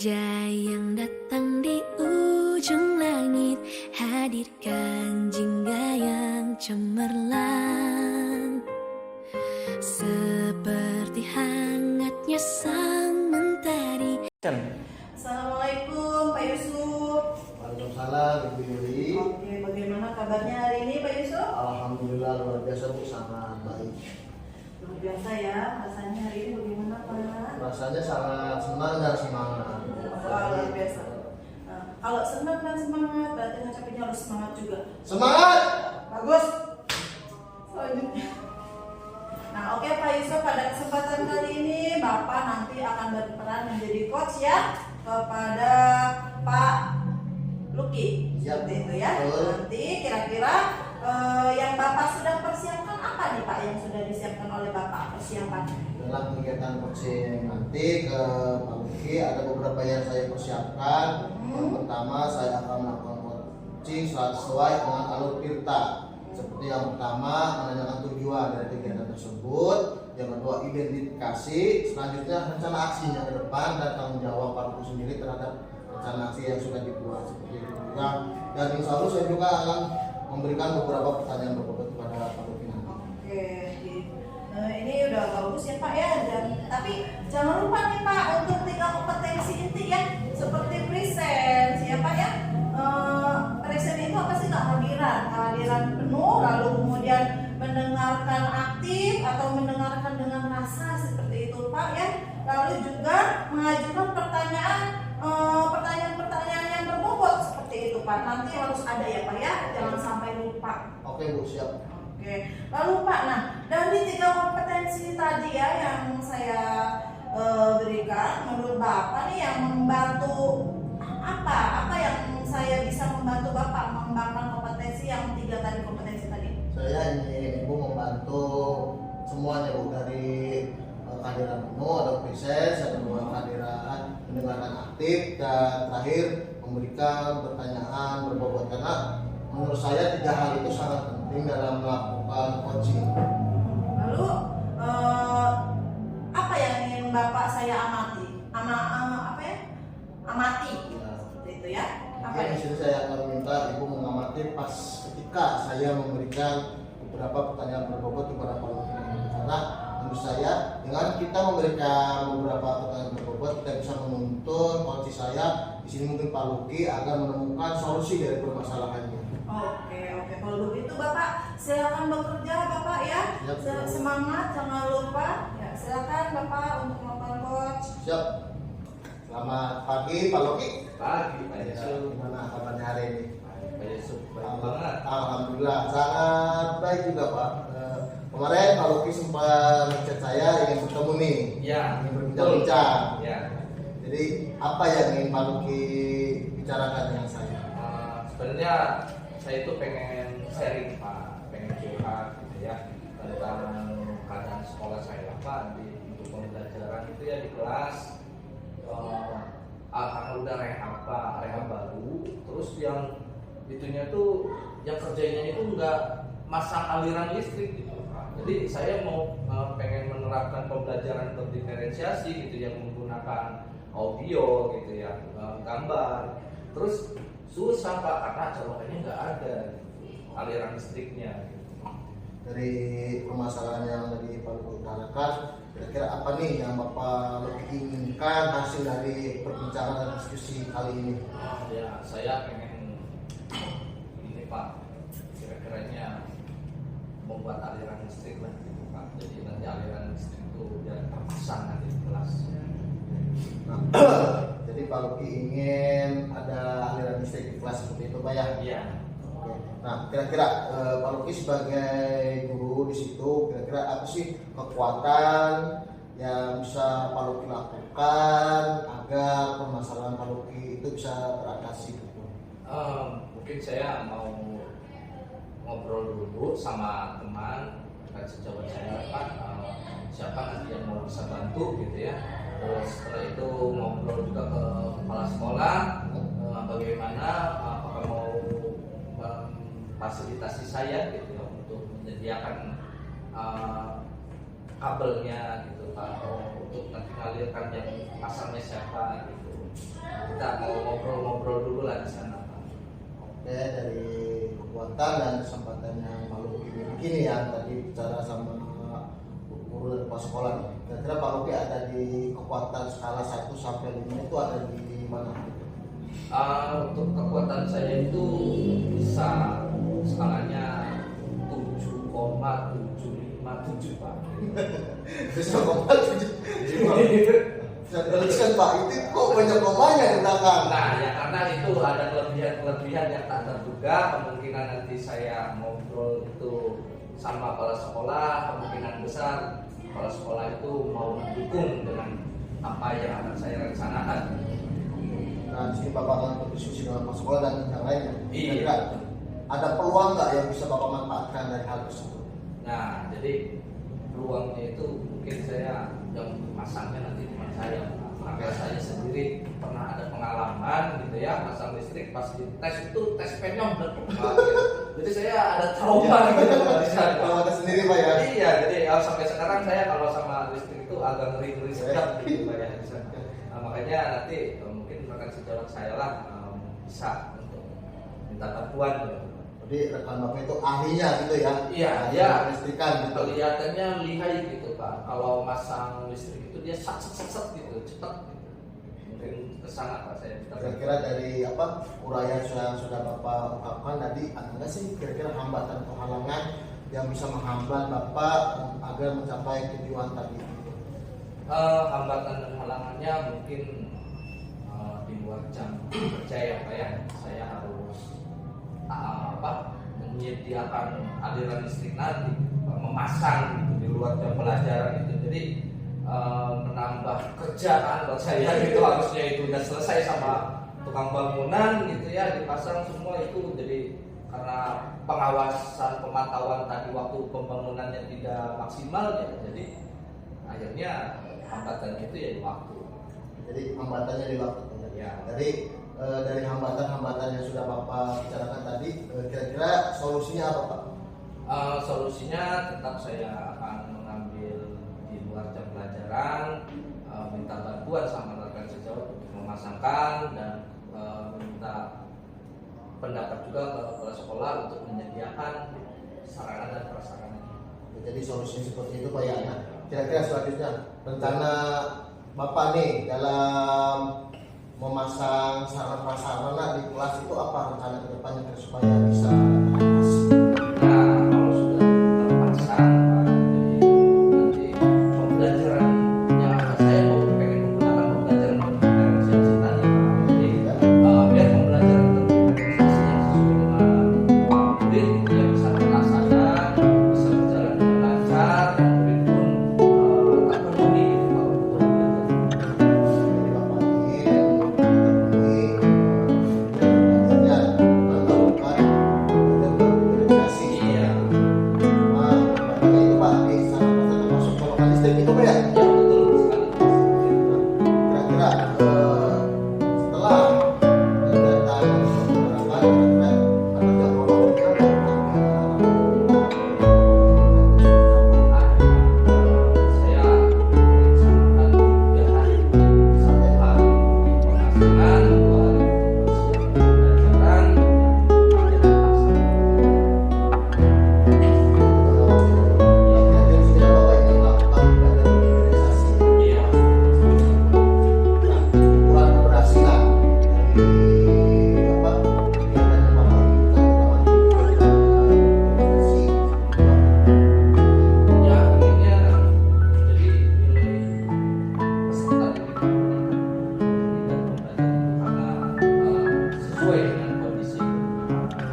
Senja yang datang di ujung langit, hadirkan jingga yang cemerlang, seperti hangatnya sang mentari. Assalamualaikum Pak Yusuf. Waalaikumsalam Ibu Yuli. Oke, bagaimana kabarnya hari ini Pak Yusuf? Alhamdulillah luar biasa Bu, sangat baik. Luar biasa ya, rasanya hari ini bagaimana Pak? Rasanya sangat senang dan semangat. Luar biasa. Nah, kalau senang dan semangat, berarti capeknya harus semangat juga. Semangat! Bagus. Selanjutnya. Nah, oke Pak Yusuf, pada kesempatan kali ini Bapak nanti akan berperan menjadi coach ya kepada Pak Luki. Siap. Seperti itu ya. Nanti kira-kira yang Bapak sudah persiapkan apa nih Pak, yang sudah disiapkan oleh Bapak persiapan? Dalam kegiatan coaching nanti ke Pak Luki ada beberapa yang saya persiapkan. Yang pertama, saya akan melakukan coaching sesuai dengan alur Tirta. Seperti yang pertama, menanyakan tujuan dari kegiatan tersebut. Yang kedua, identifikasi. Selanjutnya, rencana aksinya ke depan dan tanggung jawab Pak Luki sendiri terhadap rencana aksi yang sudah dibuat. Seperti itu juga. Dan insya Allah saya juga akan memberikan beberapa pertanyaan berbobot kepada Pak Luki nanti. Oke, ini udah bagus ya Pak ya. Dan tapi jangan lupa nih Pak untuk 3 kompetensi inti ya, seperti presence ya Pak ya. Presence itu apa sih? Kehadiran penuh, lalu kemudian mendengarkan aktif atau mendengarkan dengan rasa, seperti itu Pak ya. Lalu juga mengajukan pertanyaan yang berbobot, seperti itu Pak. Nanti harus ada ya Pak ya, jangan sampai lupa. Oke Bu, siap. Oke, lalu Pak, nah dari 3 kompetensi tadi ya yang saya berikan, menurut Bapak nih yang membantu apa yang saya bisa membantu Bapak mengembangkan kompetensi yang 3 tadi kompetensi tadi? Saya ingin Ibu membantu semuanya Bu, dari kehadiran penuh atau presence, yang kedua kehadiran mendengarkan aktif, dan terakhir memberikan pertanyaan berbobot, karena menurut saya 3 hal itu sangat penting dalam melakukan coaching. Lalu apa yang ingin Bapak saya amati? Amati. Ya. Seperti itu ya. Apa Mungkin di ini? sini saya akan meminta Ibu mengamati pas ketika saya memberikan beberapa pertanyaan berbobot kepada Pak Luki. Karena menurut saya dengan kita memberikan beberapa pertanyaan berbobot, kita bisa menuntun coach saya di sini mungkin Pak Luki agar menemukan solusi dari permasalahannya. Oke, kalau begitu Bapak silakan bekerja Bapak ya. Siap. Semangat, jangan lupa. Ya, silakan Bapak untuk melakukan coach. Siap. Selamat pagi Pak Luki. Pagi Pak Yusuf. Gimana kabarnya hari ini? Pak Yusuf baik banget. Alhamdulillah sangat baik juga Pak. Kemarin Pak Luki sempat ngechat saya ingin bertemu nih. Ya, Ingin berbincang-bincang. Ya. Jadi apa yang ingin Pak Luki bicarakan dengan saya? Sebenarnya saya itu pengen sharing Pak, pengen curhat gitu ya tentang keadaan sekolah saya Pak untuk pembelajaran itu ya di kelas. Karena udah rehab baru, terus yang itunya tuh yang kerjanya itu nggak masang aliran listrik gitu Pak. Jadi saya mau pengen menerapkan pembelajaran berdiferensiasi gitu yang menggunakan audio gitu ya, gambar. Terus susah Pak karena colokannya nggak ada gitu, aliran listriknya gitu. Dari permasalahan yang tadi Pak Luki utarakan, kira-kira apa nih yang Bapak lebih inginkan hasil dari perbincangan dan diskusi kali ini? Ya saya pengen ini Pak, kira-kiranya membuat aliran listrik lah gitu Pak. Jadi nanti aliran listrik itu biar terpasang nanti di kelas. Nah, jadi Pak Luki ingin ada aliran listrik di kelas seperti itu Pak ya? Iya. Oke. Nah, kira-kira Pak Luki sebagai guru di situ, kira-kira apa sih kekuatan yang bisa Pak Luki lakukan agar permasalahan Pak Luki itu bisa teratasi? Mungkin saya mau ngobrol dulu sama teman dan sejawat saya Pak, siapa nanti yang mau bisa bantu gitu ya. Terus setelah itu ngobrol juga ke kepala sekolah, bagaimana apakah mau fasilitasi saya gitu ya untuk menyediakan kabelnya gitu Pak, atau untuk nanti mengalirkan yang pasangnya siapa gitu. Kita mau ngobrol-ngobrol dulu lah di sana. Oke, dari kekuatan dan kesempatan yang Pak Luki miliki nih ya, tadi bicara sama guru dari kepala sekolah nih. Kira-kira Pak Luki ada di kekuatan skala 1 sampai 5 itu ada di mana? Untuk kekuatan saya itu bisa skalanya 7,757 Pak. Bisa koma 7. Bisa dituliskan Pak, itu kok banyak komanya di belakang? Nah ya karena itu ada kelebihan yang tak terduga. Kemungkinan nanti saya ngobrol itu sama kepala sekolah, kemungkinan besar kepala sekolah itu mau mendukung dengan apa yang akan saya rencanakan. Nah, di sini Bapak akan berdiskusi dengan kepala sekolah dan yang lainnya. Iya. Kira-kira ada peluang nggak yang bisa Bapak manfaatkan dari hal tersebut? Nah jadi peluangnya itu mungkin saya yang masangnya nanti cuma saya, karena saya sendiri pernah ada pengalaman gitu ya pasang listrik pas di tes itu tes penyong dan gitu. Jadi saya ada trauma gitu di sana. Kalau ada sendiri Pak ya? Iya, jadi sampai sekarang saya kalau sama listrik itu agak ngeri-ngeri sedap gitu Pak ya di sana. Nah, makanya nanti mungkin rekan sejawat saya lah bisa untuk minta bantuan gitu. Jadi rekan Bapak itu ahlinya gitu ya? Iya, ahli ya. listrikan gitu. Kelihatannya lihai gitu Pak. Kalau masang listrik itu dia sat gitu, cepat gitu. Mungkin kesana Pak saya. Kira-kira dari apa uraian yang sudah Bapak ungkapkan tadi, ada nggak sih kira-kira hambatan atau halangan yang bisa menghambat Bapak agar mencapai tujuan tadi? Hambatan dan halangannya mungkin di luar jam kerja ya Pak ya. Saya harus menyediakan aliran listrik nanti, memasang gitu di luar jam pelajaran itu. Jadi menambah kerjaan buat saya gitu, harusnya itu udah selesai sama tukang bangunan gitu ya, dipasang semua itu. Jadi karena pengawasan pemantauan tadi waktu pembangunannya tidak maksimal ya, jadi akhirnya hambatannya itu ya di waktu. Jadi hambatannya di waktu Ya. Dari hambatan-hambatan yang sudah Bapak bicarakan tadi, kira-kira solusinya apa Pak? Solusinya tetap saya akan mengambil di luar jam pelajaran, minta bantuan sama rekan sejawat untuk memasangkan dan minta pendapat juga ke kepala sekolah untuk menyediakan sarana dan prasarana. Jadi solusinya seperti itu Pak ya. Nah, kira-kira selanjutnya rencana Bapak nih dalam memasang sarana prasarana di kelas itu apa rencana kedepannya supaya bisa atasi? Nah, kalau sudah terpasang, Pak, jadi nanti pembelajarannya saya mau pengen menggunakan pembelajaran diferensiasi tadi, Pak. Jadi biar pembelajaran diferensiasi yang sesuai dengan murid yang bisa terlaksana, bisa berjalan dengan lancar, dan murid pun terpenuhi gitu kalau belajar. Jadi Bapak ingin memenuhi belajarnya melakukan diferensiasi. Iya, Nah, makanya itu Pak di sarana prasarana masuk colokan listrik itu Pak ya. ya betul sekali. Kira-kira setelah kegiatan penerapan kira-kira ada jadwal Saya rencanakan 3 hari, 1 hari pemasangan, 2 hari persiapan pembelajaran, iya. ukuran keberhasilan dari apa kegiatan yang Bapak lakukan Ya akhirnya jadi nilai peserta didik dan pembelajaran itu karena sesuai dengan kondisi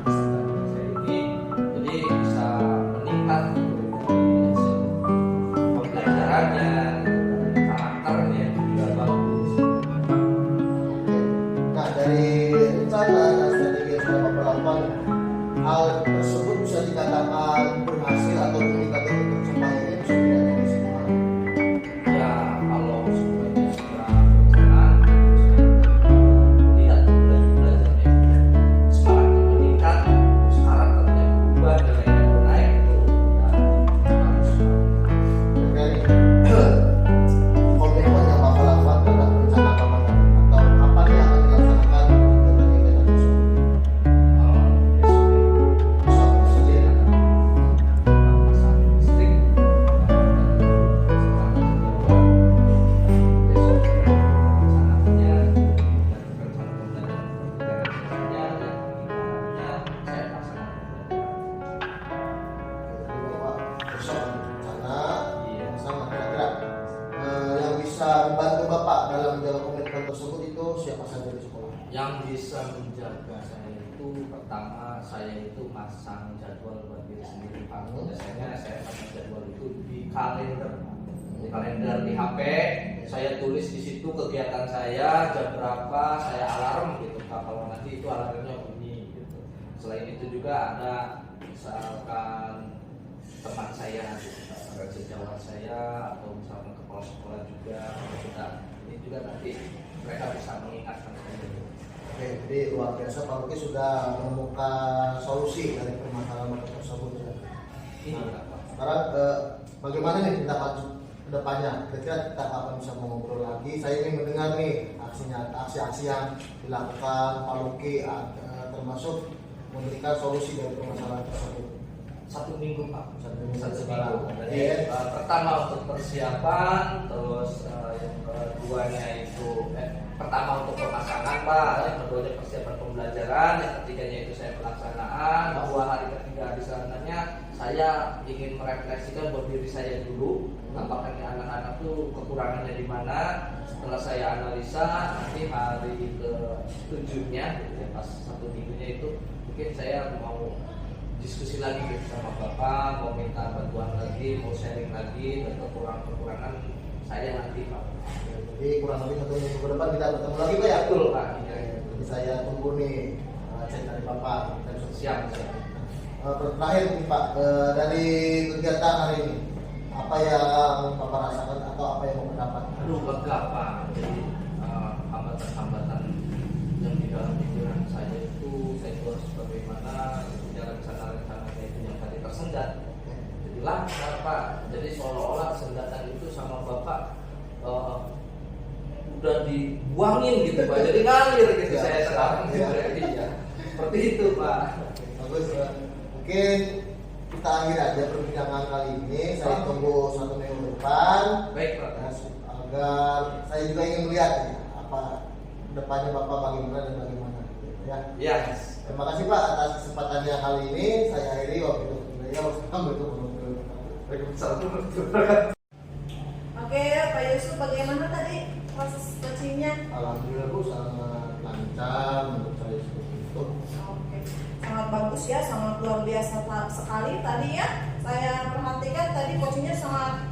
peserta didik saya ini, jadi bisa meningkat gitu dari hasil pembelajarannya, dari karakternya juga bagus. Nah, dari rencana dan strategi yang sudah Bapak lakukan, hal tersebut bisa dikatakan berhasil atau indikator untuk tercapainya itu sebenarnya di sini Pak. Ya kalau semuanya sudah berjalan, saya lihat belajarnya semangatnya meningkat, terus karakternya berubah, nilainya naik, itu udah bagus. Dari komitmen yang Bapak bantu Bapak dalam menjaga komitmen tersebut itu siapa saja di sekolah? Yang bisa menjaga saya itu pertama saya itu masang jadwal buat diri sendiri Pak. Biasanya saya pasang jadwal itu di kalender, di HP. Saya tulis di situ kegiatan saya jam berapa, saya alarm gitu Pak. Kalau nanti itu alarmnya bunyi gitu. Selain itu juga ada misalkan teman saya gitu, sejawat saya atau misalkan kepala sekolah juga ini juga nanti mereka bisa mengingatkan saya. Oke, jadi luar biasa Pak Luki sudah menemukan solusi dari permasalahan tersebut ya. Nah, sekarang bagaimana nih kita maju ke depannya? Kira-kira kita akan bisa ngobrol lagi. Saya ingin mendengar nih aksi-aksi yang dilakukan Pak Luki termasuk memberikan solusi dari permasalahan tersebut. 1 minggu Pak, Satu minggu. Jadi pertama untuk persiapan, terus yang keduanya itu pertama untuk pemasangan Pak, yang keduanya persiapan pembelajaran, yang ketiganya itu saya pelaksanaan, bahwa hari ketiga di sananya saya ingin merefleksikan buat diri saya dulu, apakah ini anak-anak tuh kekurangannya di mana. Setelah saya analisa, nanti hari ke-7-nya, pas 1 minggunya itu mungkin saya mau diskusi lagi gitu sama Bapak, mau minta bantuan lagi, mau sharing lagi dan kekurangan saya nanti Pak. Jadi kurang lebih 1 minggu ke depan kita bertemu lagi Pak ya? Betul Pak. Jadi saya tunggu nih cek dari Bapak. Siap. Terakhir nih Pak, dari kegiatan hari ini apa yang Bapak rasakan atau apa yang Bapak dapat? Aduh lega Pak. Jadi hambatan-hambatan yang di dalam pikiran saya itu harus bagaimana rencana-rencananya itu yang tadi tersendat. Jadi lancar Pak. Jadi seolah-olah sendatan itu sama Bapak udah dibuangin gitu Pak. Jadi ngalir gitu Ya, saya sekarang ya. gitu ya. Seperti itu Pak. Bagus. Mungkin kita akhir aja perbincangan kali ini. Saya tunggu 1 minggu depan. Baik Pak. Agar saya juga ingin melihat ya, apa depannya Bapak bagaimana dan bagaimana gitu ya. Ya. Terima kasih Pak atas kesempatannya kali ini. Saya akhiri waktu itu. Oke, Pak Yusuf, bagaimana tadi proses coachingnya? Alhamdulillah Bu, sangat lancar menurut saya seperti itu. Oke, sangat bagus ya, sangat luar biasa sekali tadi ya. Saya perhatikan tadi coachingnya sangat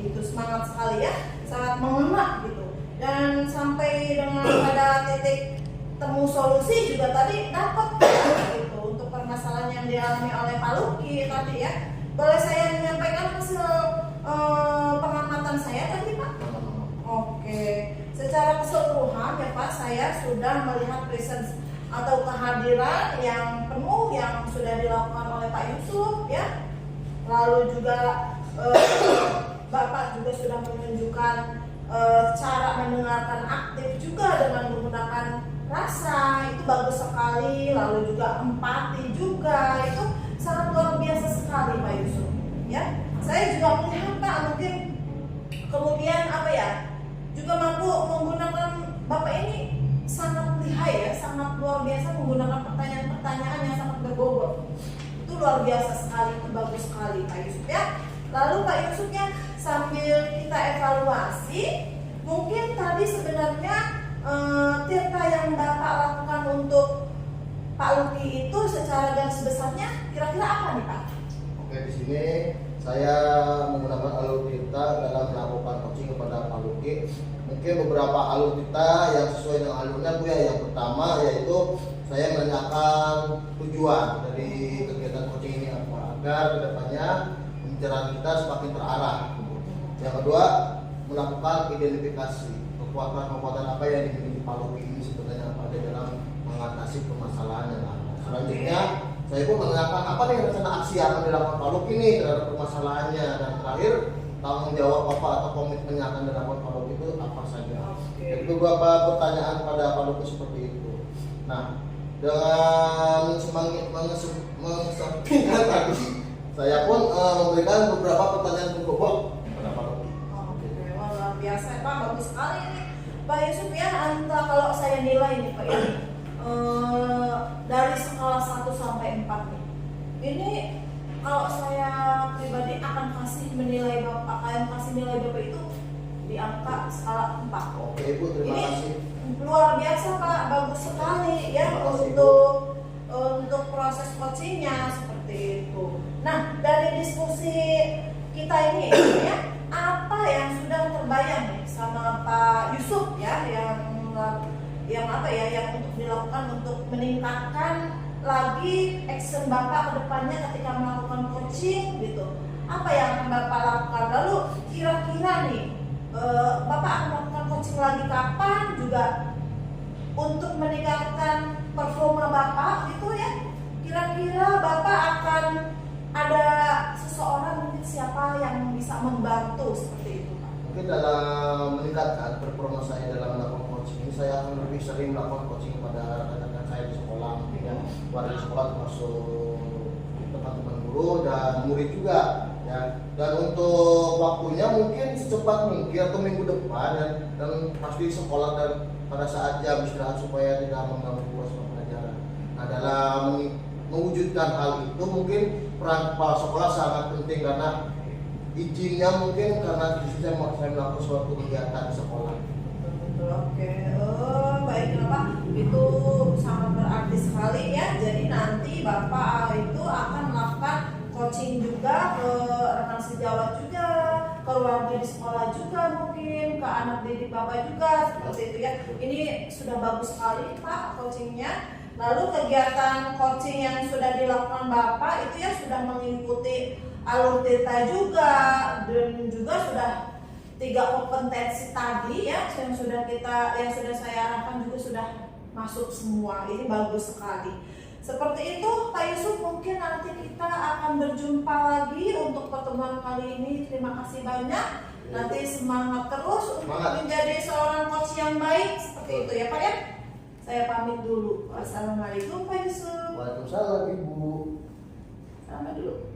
itu semangat sekali ya, sangat mengena gitu. Dan sampai dengan pada titik temu solusi juga tadi dapat gitu untuk permasalahan yang dialami oleh Pak Luki tadi ya. Boleh saya menyampaikan hasil pengamatan saya tadi Pak? Oke, secara keseluruhan ya Pak, saya sudah melihat presence atau kehadiran yang penuh yang sudah dilakukan oleh Pak Yusuf ya. Lalu juga Bapak juga sudah menunjukkan cara mendengarkan aktif juga dengan menggunakan rasa, itu bagus sekali. Lalu juga empati juga, itu sangat luar biasa sekali Pak Yusuf ya. Saya juga melihat Pak, mungkin kemudian juga mampu menggunakan Bapak ini sangat lihai ya, sangat luar biasa menggunakan pertanyaan-pertanyaan yang sangat berbobot. Itu luar biasa sekali, itu bagus sekali Pak Yusuf ya. Lalu Pak Yusuf ya, sambil kita evaluasi, mungkin tadi sebenarnya tirta yang Bapak lakukan untuk Pak Luki itu secara garis besarnya kira-kira apa nih Pak? Oke, di sini saya menggunakan alur tirta dalam melakukan coaching kepada Pak Luki. Mungkin beberapa alur tirta yang sesuai dengan alurnya Bu ya. Yang pertama yaitu saya menanyakan tujuan dari kegiatan coaching ini apa, agar kedepannya pembicaraan kita semakin terarah. Yang kedua, melakukan identifikasi kekuatan-kekuatan apa yang dimiliki Pak Luki ini sebenarnya pada dalam mengatasi permasalahan yang ada. Selanjutnya, saya pun menanyakan apa nih rencana aksi yang akan dilakukan Pak Luki ini terhadap permasalahannya, dan terakhir tanggung jawab apa atau komitmen yang akan dilakukan Pak Luki itu apa saja. Jadi beberapa pertanyaan pada Pak Luki seperti itu. Nah, dengan mengesampingkan tadi, saya pun memberikan beberapa pertanyaan berbobot kepada Pak Luki. Oke, luar biasa Pak, bagus sekali ini Pak Yusuf ya. Kalau saya nilai nih Pak ya, dari skala 1 sampai 4 nih, ini kalau saya pribadi akan kasih nilai Bapak itu di angka skala 4. Oke Ibu, terima Ini kasih. luar biasa Pak, bagus sekali ya Terima kasih, untuk proses coachingnya seperti itu. Nah, dari diskusi kita ini ya, apa yang sudah terbayang nih sama Pak Yusuf ya yang apa ya yang untuk dilakukan untuk meningkatkan lagi action Bapak ke depannya ketika melakukan coaching gitu. Apa yang akan Bapak lakukan? Lalu kira-kira nih Bapak akan melakukan coaching lagi kapan juga untuk meningkatkan performa Bapak gitu ya. Kira-kira Bapak akan ada seseorang mungkin siapa yang bisa membantu seperti itu Pak? Mungkin dalam meningkatkan performa saya dalam melakukan coaching ini, saya akan lebih sering melakukan coaching pada rekan-rekan saya di sekolah, mungkin ya, warga sekolah termasuk teman-teman guru dan murid juga ya. Dan untuk waktunya mungkin secepat mungkin atau minggu depan ya, dan pasti sekolah dan pada saat jam istirahat supaya tidak mengganggu proses pelajaran. Nah, dalam mewujudkan hal itu mungkin peran kepala sekolah sangat penting karena izinnya mungkin karena saya melakukan suatu kegiatan di sekolah. Oke, baiklah Pak, itu sangat berarti sekali ya. Jadi nanti Bapak itu akan melakukan coaching juga ke rekan sejawat juga, ke warga di sekolah juga mungkin, ke anak didik Bapak juga seperti itu ya. Ini sudah bagus sekali Pak coachingnya. Lalu kegiatan coaching yang sudah dilakukan Bapak itu ya sudah mengikuti alur TITA juga dan juga sudah 3 kompetensi tadi ya yang sudah saya arahkan juga sudah masuk semua. Ini bagus sekali. Seperti itu Pak Yusuf, mungkin nanti kita akan berjumpa lagi untuk pertemuan kali ini. Terima kasih banyak. Nanti semangat terus untuk menjadi seorang coach yang baik seperti itu ya Pak ya. Saya pamit dulu. Wassalamualaikum Pak Yusuf. Waalaikumsalam Ibu. Sama dulu.